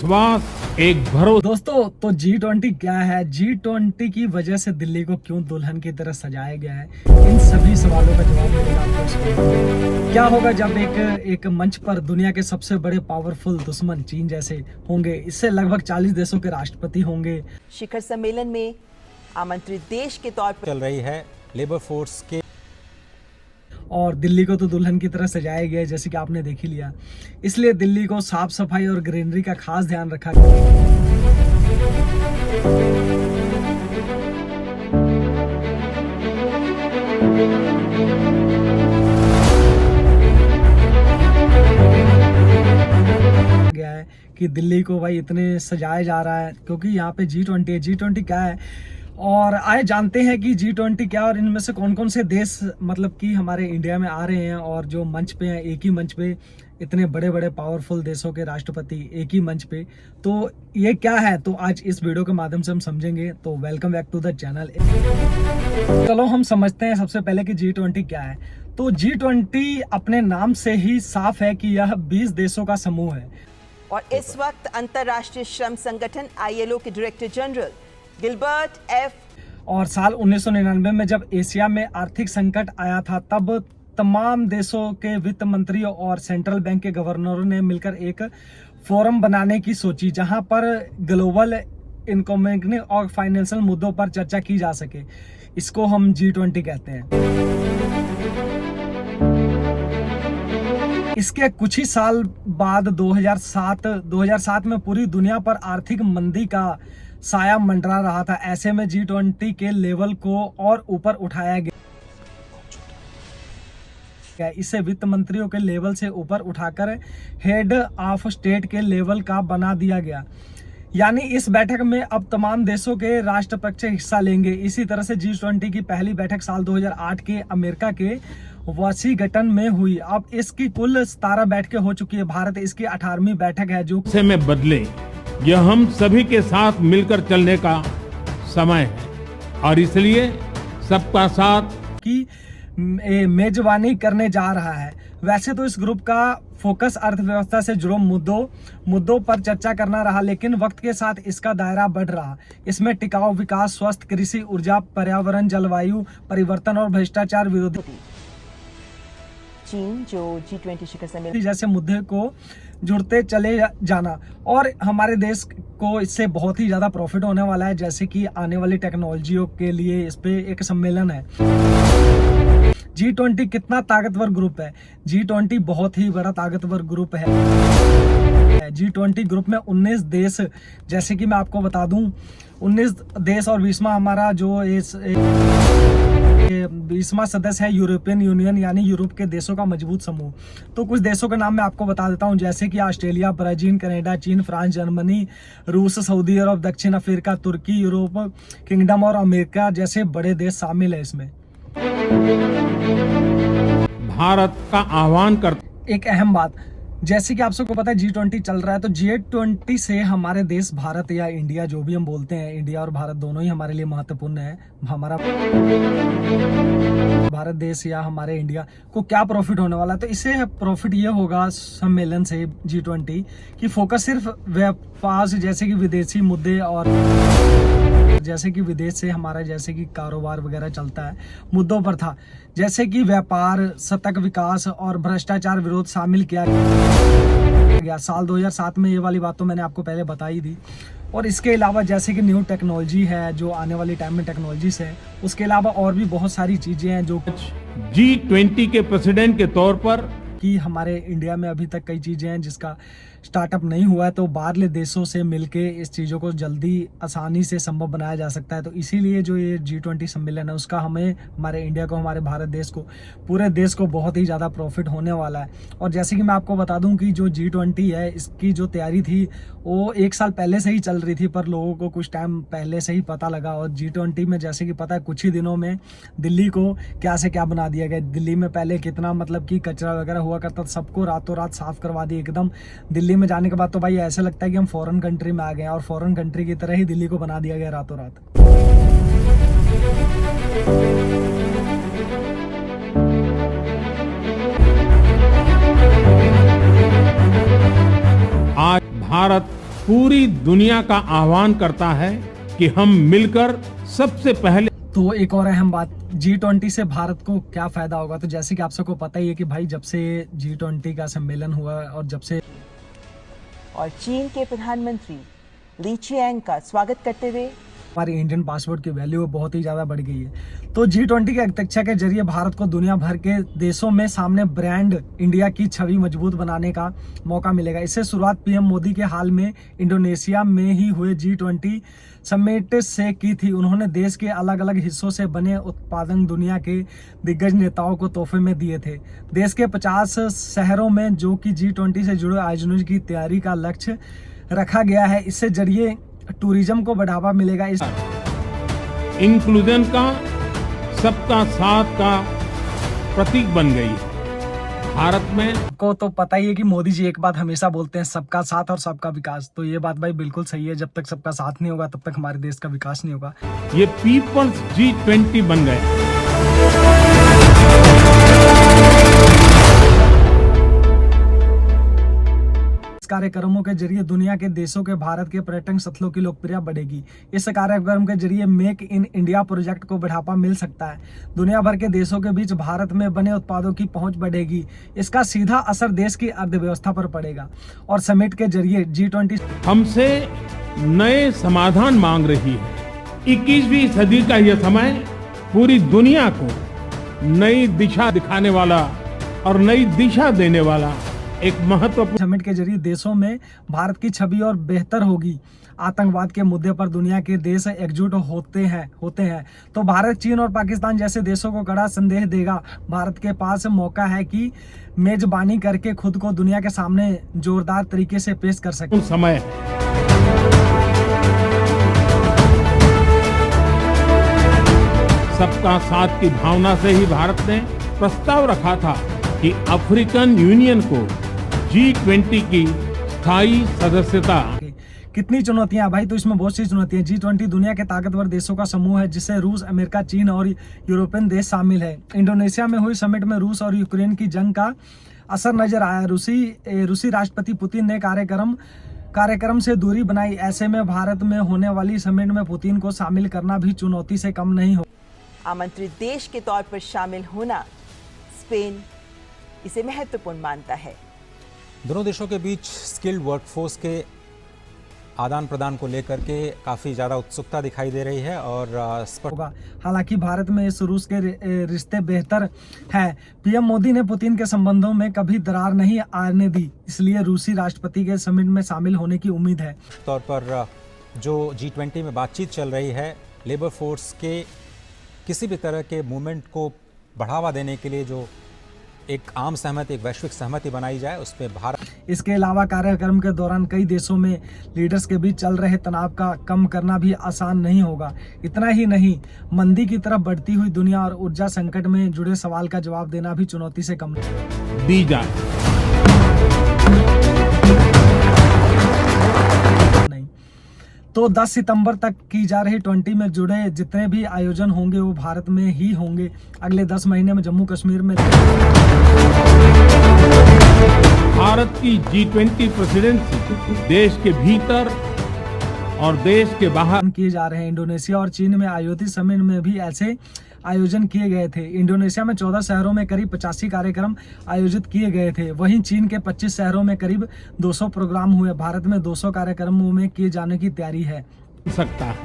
विश्वास, एक भरोसा। दोस्तों, तो G20 क्या है? G20 की वजह से दिल्ली को क्यों दुल्हन की तरह सजाया गया है, इन सभी सवालों का जवाब मिलेगा आपको इस वीडियो में। क्या होगा जब एक मंच पर दुनिया के सबसे बड़े पावरफुल दुश्मन चीन जैसे होंगे, इससे लगभग 40 देशों के राष्ट्रपति होंगे। शिखर सम्मेलन में आमंत्रित देश के तौर पर चल रही है लेबर फोर्स के, और दिल्ली को तो दुल्हन की तरह सजाया गया है, जैसे कि आपने देख ही लिया। इसलिए दिल्ली को साफ सफाई और ग्रीनरी का खास ध्यान रखा गया है कि दिल्ली को भाई इतने सजाया जा रहा है, क्योंकि यहाँ पे G20 है। G20 क्या है और आए जानते हैं कि G20 क्या और इनमें से कौन कौन से देश मतलब कि हमारे इंडिया में आ रहे हैं, और जो मंच पे हैं, एक ही मंच पे इतने बड़े बड़े पावरफुल देशों के राष्ट्रपति एक ही मंच पे, तो ये क्या है, तो आज इस वीडियो के माध्यम से हम समझेंगे। तो welcome back to the channel. चलो हम समझते हैं सबसे पहले कि G20 क्या है। तो G20 अपने नाम से ही साफ है कि यह 20 देशों का समूह है। और इस वक्त अंतर्राष्ट्रीय श्रम संगठन ILO के डायरेक्टर जनरल गिलबर्ट एफ और साल 1999 में जब एशिया में आर्थिक संकट आया था, तब तमाम देशों के वित्त मंत्रियों और सेंट्रल बैंक के गवर्नरों ने मिलकर एक फोरम बनाने की सोची, जहां पर ग्लोबल इकोनॉमिक और फाइनेंशियल मुद्दों पर चर्चा की जा सके। इसको हम G20 कहते हैं। इसके कुछ ही साल बाद 2007 में पूरी दुनिया पर आर्थिक मंदी का साया मंडरा रहा था। ऐसे में G20 के लेवल को और ऊपर उठाया गया। इसे वित्त मंत्रियों के लेवल से ऊपर उठाकर हेड ऑफ स्टेट के लेवल का बना दिया गया। यानी इस बैठक में अब तमाम देशों के राष्ट्रपति हिस्सा लेंगे। इसी तरह से G20 की पहली बैठक साल 2008 के अमेरिका के वाशिंगटन में हुई। अब इसकी कुल 17 बैठकें हो चुकी है। भारत इसकी 18वीं बैठक है, जो से में बदले, यह हम सभी के साथ मिलकर चलने का समय है और इसलिए सबका साथ की मेजबानी करने जा रहा है। वैसे तो इस ग्रुप का फोकस अर्थव्यवस्था से जुड़े मुद्दों पर चर्चा करना रहा, लेकिन वक्त के साथ इसका दायरा बढ़ रहा। इसमें टिकाऊ विकास, स्वास्थ्य, कृषि, ऊर्जा, पर्यावरण, जलवायु परिवर्तन और भ्रष्टाचार विरोधी चीन जो G20 शिखर सम्मेलन जैसे मुद्दे को जुड़ते चले जाना, और हमारे देश को इससे बहुत ही ज्यादा प्रॉफिट होने वाला है। जैसे कि आने वाली टेक्नोलॉजियों के लिए इस पे एक सम्मेलन है। G20 कितना ताकतवर ग्रुप है? G20 बहुत ही बड़ा ताकतवर ग्रुप है। G20 ग्रुप में 19 देश, जैसे कि मैं आपको बता दूं, 19 देश और 20वां हमारा जो 20वां सदस्य है यूरोपियन यूनियन, यानी यूरोप के देशों का मजबूत समूह। तो कुछ देशों के नाम मैं आपको बता देता हूं, जैसे कि ऑस्ट्रेलिया, ब्राजील, कनाडा, चीन, फ्रांस, जर्मनी, रूस, सऊदी अरब, दक्षिण अफ्रीका, तुर्की, यूरोप किंगडम और अमेरिका जैसे बड़े देश शामिल है इसमें। भारत का आह्वान कर एक अहम बात, जैसे कि आप सबको पता है G20 चल रहा है, तो G20 से हमारे देश भारत या इंडिया, जो भी हम बोलते हैं, इंडिया और भारत दोनों ही हमारे लिए महत्वपूर्ण है। हमारा भारत देश या हमारे इंडिया को क्या प्रॉफिट होने वाला है? तो इससे प्रॉफिट ये होगा सम्मेलन से G20 की फोकस सिर्फ व्यापार जैसे कि विदेशी मुद्दे और जैसे कि विदेश से हमारा जैसे कि कारोबार वगैरह चलता है मुद्दों पर था, जैसे कि व्यापार, सतत विकास और भ्रष्टाचार विरोध शामिल किया गया। साल 2007 में ये वाली बात तो मैंने आपको पहले बताई थी। और इसके अलावा जैसे कि न्यू टेक्नोलॉजी है, जो आने वाली टाइम में टेक्नोलॉजीज है, उसके अलावा और भी बहुत सारी चीजें हैं जो G20 के प्रेसिडेंट के तौर पर कि हमारे इंडिया में अभी तक कई चीजें हैं जिसका स्टार्टअप नहीं हुआ है, तो बाहरले देशों से मिलके इस चीज़ों को जल्दी आसानी से संभव बनाया जा सकता है। तो इसीलिए जो ये G20 सम्मेलन है, उसका हमें, हमारे इंडिया को, हमारे भारत देश को, पूरे देश को बहुत ही ज़्यादा प्रॉफिट होने वाला है। और जैसे कि मैं आपको बता दूं कि जो G20 है, इसकी जो तैयारी थी वो 1 साल पहले से ही चल रही थी, पर लोगों को कुछ टाइम पहले से ही पता लगा। और G20 में जैसे कि पता है, कुछ ही दिनों में दिल्ली को क्या से क्या बना दिया गया। दिल्ली में पहले कितना मतलब कि कचरा वगैरह हुआ करता था, सबको रातों रात साफ करवा दिया एकदम। दिल्ली में जाने के बाद तो भाई ऐसा लगता है कि हम फॉरेन कंट्री में आ गए हैं, और फॉरेन कंट्री की तरह ही दिल्ली को बना दिया गया रातों रात। आज भारत पूरी दुनिया का आह्वान करता है कि हम मिलकर सबसे पहले। तो एक और अहम बात, G20 से भारत को क्या फायदा होगा। तो जैसे कि आप सबको पता ही है कि भाई जब से G20 का सम्मेलन हुआ और जब से और चीन के प्रधानमंत्री ली चियांग का स्वागत करते हुए हमारी इंडियन पासपोर्ट की वैल्यू बहुत ही ज़्यादा बढ़ गई है। तो G20 के अध्यक्षता के जरिए भारत को दुनिया भर के देशों में सामने ब्रांड इंडिया की छवि मजबूत बनाने का मौका मिलेगा। इससे शुरुआत पीएम मोदी के हाल में इंडोनेशिया में ही हुए G20 समिट से की थी। उन्होंने देश के अलग अलग हिस्सों से बने उत्पादन दुनिया के दिग्गज नेताओं को तोहफे में दिए थे। देश के 50 शहरों में जो कि G20 से जुड़े आयोजनों की तैयारी का लक्ष्य रखा गया है। इससे जरिए टूरिज्म को बढ़ावा मिलेगा। इस इंक्लूजन का, सबका साथ का प्रतीक बन गई है। भारत में को तो पता ही है कि मोदी जी एक बात हमेशा बोलते हैं, सबका साथ और सबका विकास। तो ये बात भाई बिल्कुल सही है। जब तक सबका साथ नहीं होगा तब तक हमारे देश का विकास नहीं होगा। ये पीपल्स G20 बन गए। इस कार्यक्रमों के जरिए दुनिया के देशों के भारत के पर्यटन स्थलों की लोकप्रियता बढ़ेगी। इस कार्यक्रम के जरिए मेक इन इंडिया प्रोजेक्ट को बढ़ावा मिल सकता है। दुनिया भर के देशों के बीच भारत में बने उत्पादों की पहुंच बढ़ेगी। इसका सीधा असर देश की अर्थव्यवस्था पर पड़ेगा। और समिट के जरिए G20 हमसे नए समाधान मांग रही है। 21वीं सदी का यह समय पूरी दुनिया को नई दिशा दिखाने वाला और नई दिशा देने वाला एक महत्वपूर्ण समिट के जरिए देशों में भारत की छवि और बेहतर होगी। आतंकवाद के मुद्दे पर दुनिया के देश एकजुट होते हैं तो भारत, चीन और पाकिस्तान जैसे देशों को कड़ा संदेश देगा। भारत के पास मौका है कि मेजबानी करके खुद को दुनिया के सामने जोरदार तरीके से पेश कर सके। समय सबका साथ की भावना से ही भारत ने प्रस्ताव रखा था कि अफ्रीकन यूनियन को G20 की स्थायी सदस्यता। कितनी चुनौतियां भाई, तो इसमें बहुत सी चुनौतियां। G20 दुनिया के ताकतवर देशों का समूह है जिससे रूस, अमेरिका, चीन और यूरोपियन देश शामिल है। इंडोनेशिया में हुई समिट में रूस और यूक्रेन की जंग का असर नजर आया। रूसी राष्ट्रपति पुतिन ने कार्यक्रम से दूरी बनाई। ऐसे में भारत में होने वाली समिट में पुतिन को शामिल करना भी चुनौती से कम नहीं हो। आमंत्रित देश के तौर पर शामिल होना स्पेन इसे महत्वपूर्ण मानता है। दोनों देशों के बीच स्किल्ड वर्कफोर्स के आदान प्रदान को लेकर के काफ़ी ज़्यादा उत्सुकता दिखाई दे रही है और होगा। हालांकि भारत में इस रूस के रिश्ते बेहतर है। पीएम मोदी ने पुतिन के संबंधों में कभी दरार नहीं आने दी, इसलिए रूसी राष्ट्रपति के समिट में शामिल होने की उम्मीद है। तौर पर जो G20 में बातचीत चल रही है, लेबर फोर्स के किसी भी तरह के मूवमेंट को बढ़ावा देने के लिए जो एक आम सहमति, एक वैश्विक सहमति बनाई जाए, उसमें भारत। इसके अलावा कार्यक्रम के दौरान कई देशों में लीडर्स के बीच चल रहे तनाव का कम करना भी आसान नहीं होगा। इतना ही नहीं, मंदी की तरफ बढ़ती हुई दुनिया और ऊर्जा संकट में जुड़े सवाल का जवाब देना भी चुनौती से कम दी जाए। तो 10 सितंबर तक की जा रही 20 में जुड़े जितने भी आयोजन होंगे वो भारत में ही होंगे। अगले 10 महीने में जम्मू कश्मीर में भारत की G20 प्रेसिडेंसी देश के भीतर और देश के बाहर किए जा रहे हैं। इंडोनेशिया और चीन में आयोजित समिट में भी ऐसे आयोजन किए गए थे। इंडोनेशिया में 14 शहरों में करीब 85 कार्यक्रम आयोजित किए गए थे। वहीं चीन के 25 शहरों में करीब 200 प्रोग्राम हुए। भारत में 200 कार्यक्रमों में किए जाने की तैयारी है। सकता है।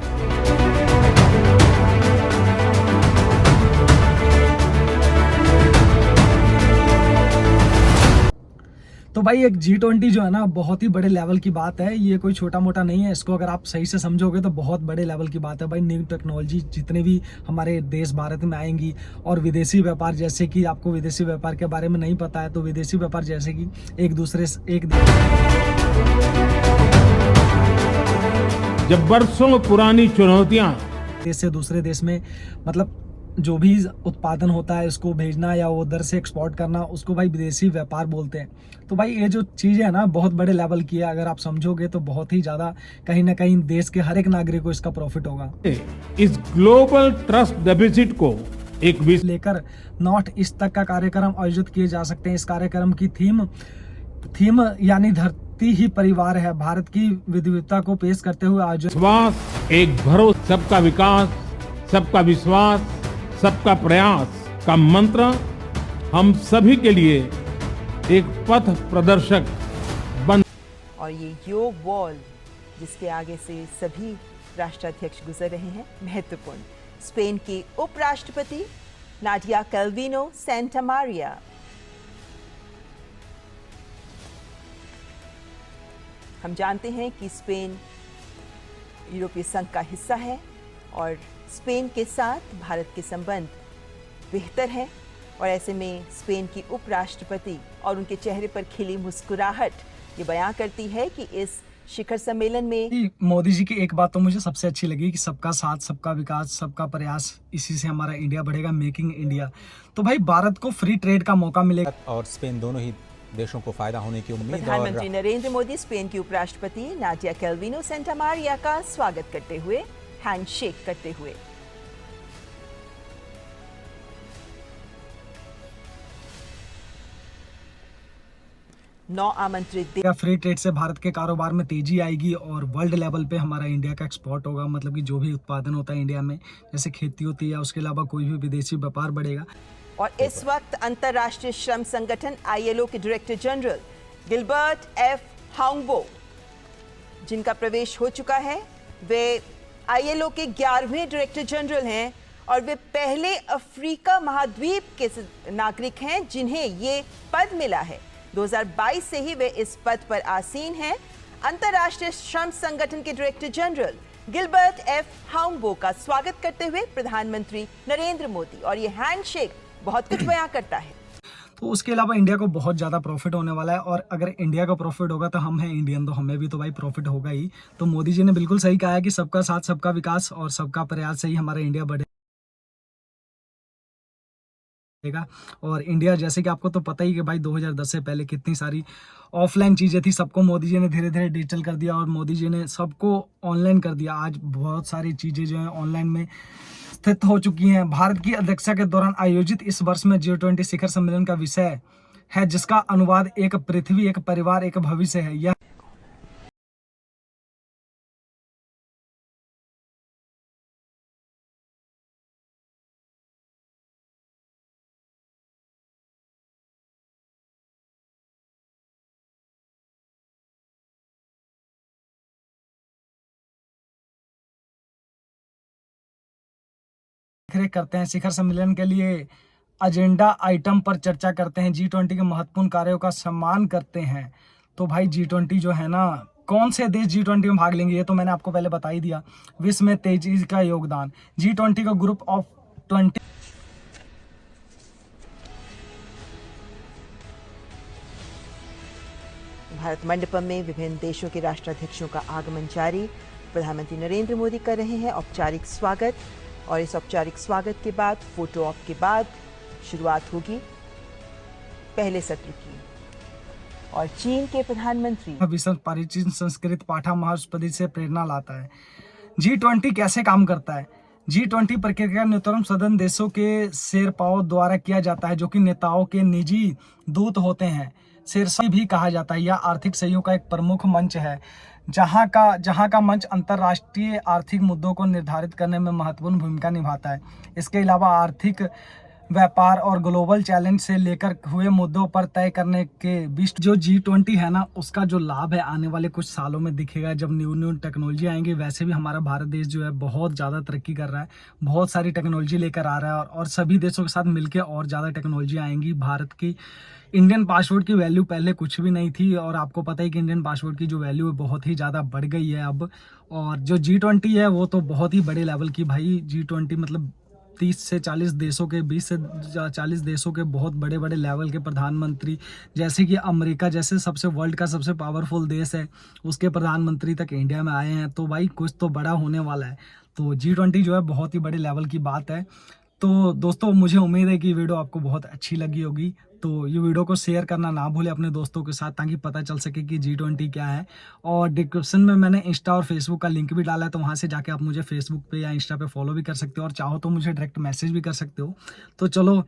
तो भाई एक G20 जो है ना, बहुत ही बड़े लेवल की बात है। ये कोई छोटा मोटा नहीं है। इसको अगर आप सही से समझोगे तो बहुत बड़े लेवल की बात है भाई। न्यू टेक्नोलॉजी जितने भी हमारे देश भारत में आएंगी और विदेशी व्यापार, जैसे कि आपको विदेशी व्यापार के बारे में नहीं पता है तो विदेशी व्यापार जैसे कि जब बरसों पुरानी चुनौतियां देश से दूसरे देश में, मतलब जो भी उत्पादन होता है उसको भेजना या उधर से एक्सपोर्ट करना, उसको भाई विदेशी व्यापार बोलते हैं। तो भाई ये जो चीज़ है ना, बहुत बड़े लेवल की है। अगर आप समझोगे तो बहुत ही ज़्यादा कहीं ना कहीं देश के हर एक नागरिक को इसका प्रॉफिट होगा। इस ग्लोबल ट्रस्ट डेफिसिट को एक लेकर नॉर्थ ईस्ट तक का कार्यक्रम आयोजित किए जा सकते हैं। इस कार्यक्रम की थीम यानी व्यक्ति ही परिवार है। भारत की विविधता को पेश करते हुए आज विश्वास एक भरोसा, सबका विकास, सबका विश्वास, सबका प्रयास का मंत्र हम सभी के लिए एक पथ प्रदर्शक बन। और ये योग वॉल जिसके आगे से सभी राष्ट्राध्यक्ष गुजर रहे हैं, महत्वपूर्ण। स्पेन की उपराष्ट्रपति नाडिया कैल्विनो सेंटामारिया, हम जानते हैं कि स्पेन यूरोपीय संघ का हिस्सा है और स्पेन के साथ भारत के संबंध बेहतर हैं, और ऐसे में स्पेन की उपराष्ट्रपति और उनके चेहरे पर खिली मुस्कुराहट ये बयां करती है कि इस शिखर सम्मेलन में मोदी जी की एक बात तो मुझे सबसे अच्छी लगी कि सबका साथ, सबका विकास, सबका प्रयास, इसी से हमारा इंडिया बढ़ेगा, मेकिंग इंडिया। तो भाई भारत को फ्री ट्रेड का मौका मिलेगा और स्पेन दोनों ही देशों को फायदा होने की उम्मीद। प्रधानमंत्री नरेंद्र मोदी स्पेन की उपराष्ट्रपति नाडिया कैल्विनो सेंटामारिया का स्वागत करते हुए, हैंडशेक करते हुए। नौ आमंत्रित फ्री ट्रेड से भारत के कारोबार में तेजी आएगी और वर्ल्ड लेवल पे हमारा इंडिया का एक्सपोर्ट होगा, मतलब कि जो भी उत्पादन होता है इंडिया में, जैसे खेती होती है, उसके अलावा कोई भी विदेशी व्यापार बढ़ेगा। और इस वक्त अंतर्राष्ट्रीय श्रम संगठन ILO के डायरेक्टर जनरल गिलबर्ट F. हाउंगबो, जिनका प्रवेश हो चुका है, वे ILO के 11वें डायरेक्टर जनरल हैं और वे पहले अफ्रीका महाद्वीप के नागरिक हैं जिन्हें ये पद मिला है। 2022 से ही वे इस पद पर आसीन हैं। अंतर्राष्ट्रीय श्रम संगठन के डायरेक्टर जनरल गिलबर्ट F. हाउंगबो का स्वागत करते हुए प्रधानमंत्री नरेंद्र मोदी, और ये हैंडशेक बहुत कुछ बयां करता है। तो उसके अलावा इंडिया को बहुत ज़्यादा प्रॉफिट होने वाला है, और अगर इंडिया का प्रॉफिट होगा तो हम हैं इंडियन, तो हमें भी तो भाई प्रॉफिट होगा ही। तो मोदी जी ने बिल्कुल सही कहा है कि सबका साथ, सबका विकास और सबका प्रयास से ही हमारा इंडिया बढ़ेगा। और इंडिया, जैसे कि आपको तो पता ही कि भाई 2010 से पहले कितनी सारी ऑफलाइन चीज़ें थी, सबको मोदी जी ने धीरे धीरे डिजिटल कर दिया और मोदी जी ने सबको ऑनलाइन कर दिया। आज बहुत सारी चीज़ें जो हैं ऑनलाइन में स्थित हो चुकी हैं। भारत की अध्यक्षता के दौरान आयोजित इस वर्ष में G20 शिखर सम्मेलन का विषय है, जिसका अनुवाद एक पृथ्वी, एक परिवार, एक भविष्य है। यह करते हैं, शिखर सम्मेलन के लिए एजेंडा आइटम पर चर्चा करते हैं, G20 के महत्वपूर्ण कार्यों का सम्मान करते हैं। तो भाई G20 जो है ना, कौन से देश G20 में भाग लेंगे ये तो मैंने आपको पहले बता ही दिया। विश्व में तेजी का योगदान, G20 का ग्रुप ऑफ 20। भारत मंडपम में विभिन्न देशों के राष्ट्राध्यक्षों का आगमन जारी। प्रधानमंत्री नरेंद्र मोदी कर रहे हैं औपचारिक स्वागत, और इस औपचारिक स्वागत के बाद फोटो ऑप के बाद शुरुआत होगी पहले सत्र की। और चीन के प्रधानमंत्री विश्व प्राचीन संस्कृत पाठा महास्पति से प्रेरणा लाता है। G20 कैसे काम करता है? G20 प्रक्रिया का नेतृत्व सदन देशों के शेरपाओं द्वारा किया जाता है, जो कि नेताओं के निजी दूत होते हैं। शेरशाह भी कहा जाता है। यह आर्थिक सहयोग का एक प्रमुख मंच है, जहां का मंच अंतर्राष्ट्रीय आर्थिक मुद्दों को निर्धारित करने में महत्वपूर्ण भूमिका निभाता है। इसके अलावा आर्थिक व्यापार और ग्लोबल चैलेंज से लेकर हुए मुद्दों पर तय करने के बीच जो G20 है ना, उसका जो लाभ है आने वाले कुछ सालों में दिखेगा, जब न्यू टेक्नोलॉजी आएंगी। वैसे भी हमारा भारत देश जो है बहुत ज़्यादा तरक्की कर रहा है, बहुत सारी टेक्नोलॉजी लेकर आ रहा है, और सभी देशों के साथ मिलकर और ज़्यादा टेक्नोलॉजी आएंगी। भारत की इंडियन पासपोर्ट की वैल्यू पहले कुछ भी नहीं थी, और आपको पता है कि इंडियन पासपोर्ट की जो वैल्यू है बहुत ही ज़्यादा बढ़ गई है अब। और जो G20 है वो तो बहुत ही बड़े लेवल की, भाई G20 मतलब 30 से 40 देशों के, 20 से 40 देशों के बहुत बड़े बड़े लेवल के प्रधानमंत्री, जैसे कि अमेरिका जैसे सबसे वर्ल्ड का सबसे पावरफुल देश है, उसके प्रधानमंत्री तक इंडिया में आए हैं। तो भाई कुछ तो बड़ा होने वाला है। तो G20 जो है बहुत ही बड़े लेवल की बात है। तो दोस्तों, मुझे उम्मीद है कि वीडियो आपको बहुत अच्छी लगी होगी। तो ये वीडियो को शेयर करना ना भूलें अपने दोस्तों के साथ, ताकि पता चल सके कि G20 क्या है। और डिस्क्रिप्शन में मैंने इंस्टा और फेसबुक का लिंक भी डाला है, तो वहाँ से जाके आप मुझे फेसबुक पे या इंस्टा पे फॉलो भी कर सकते हो, और चाहो तो मुझे डायरेक्ट मैसेज भी कर सकते हो। तो चलो,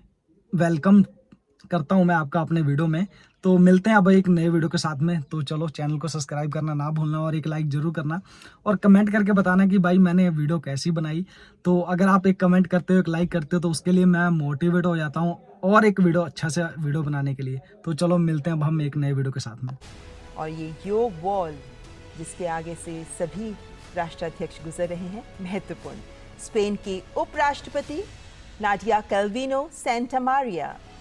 वेलकम करता हूँ मैं आपका अपने वीडियो में। तो मिलते हैं अब एक नए वीडियो के साथ में। तो चलो, चैनल को सब्सक्राइब करना ना भूलना और एक लाइक जरूर करना और कमेंट करके बताना कि भाई मैंने वीडियो कैसी बनाई। तो अगर आप एक कमेंट करते हो, एक लाइक करते हो, तो उसके लिए मैं मोटिवेट हो जाता हूँ और एक वीडियो अच्छा से वीडियो बनाने के लिए। तो चलो मिलते हैं अब हम एक नए वीडियो के साथ में। और ये योग वॉल जिसके आगे से सभी राष्ट्राध्यक्ष गुजर रहे हैं, महत्वपूर्ण। स्पेन की उपराष्ट्रपति नाडिया कैल्विनो सेंटा मारिया